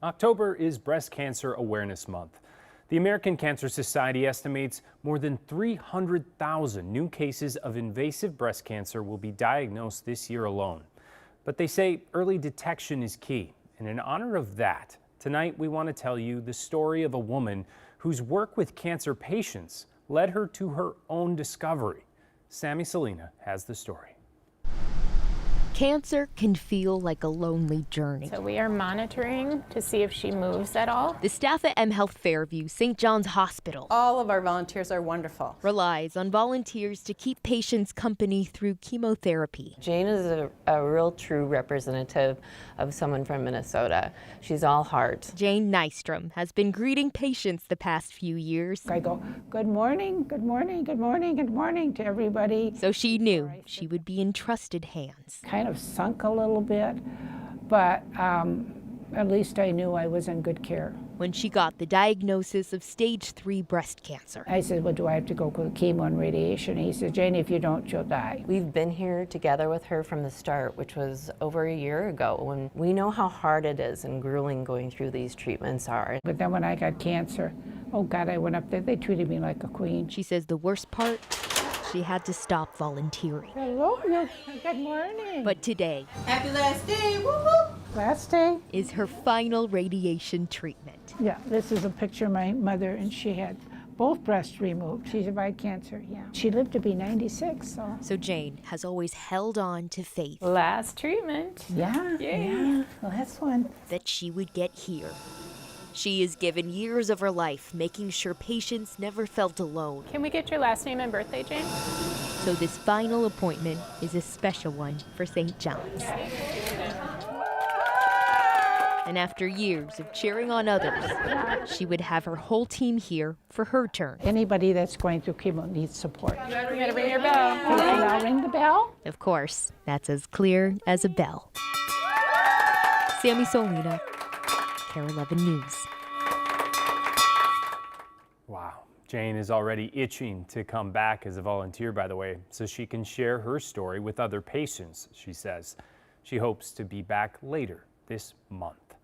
October is Breast Cancer Awareness Month. The American Cancer Society estimates more than 300,000 new cases of invasive breast cancer will be diagnosed this year alone. But they say early detection is key. And in honor of that, tonight we want to tell you the story of a woman whose work with cancer patients led her to her own discovery. Sammy Salina has the story. Cancer can feel like a lonely journey. So we are monitoring to see if she moves at all. The staff at mHealth Fairview St. John's Hospital All of our volunteers are wonderful. relies on volunteers to keep patients company through chemotherapy. Jane is a real true representative of someone from Minnesota. She's all heart. Jane Nystrom has been greeting patients the past few years, I go, good morning, good morning, good morning, good morning to everybody. so she knew she would be in trusted hands. Kind of sunk a little bit, but at least I knew I was in good care. When she got the diagnosis of stage 3 breast cancer. I said, well, do I have to go with chemo and radiation? He said, Jane, if you don't, you'll die. We've been here together with her from the start, which was over a year ago, when we know how hard it is and grueling going through these treatments are. But then when I got cancer, oh God, I went up there. They treated me like a queen. She says the worst part, she had to stop volunteering. Hello, good morning. But today Happy last day, woo woo! Last day? is her final radiation treatment. Yeah, this is a picture of my mother, and she had both breasts removed. She survived cancer, yeah. She lived to be 96, so. So Jane has always held on to faith Last treatment. Yeah, yeah, last one. that she would get here. She has given years of her life making sure patients never felt alone. Can we get your last name and birthday, Jane? So this final appointment is a special one for St. John's. And after years of cheering on others, she would have her whole team here for her turn. Anybody that's going through chemo needs support. You gotta ring your bell. And I'll ring the bell. Of course, that's as clear as a bell. Sammy Solina, KARE 11 News. Wow. Jane is already itching to come back as a volunteer, by the way, so she can share her story with other patients, she says. She hopes to be back later this month.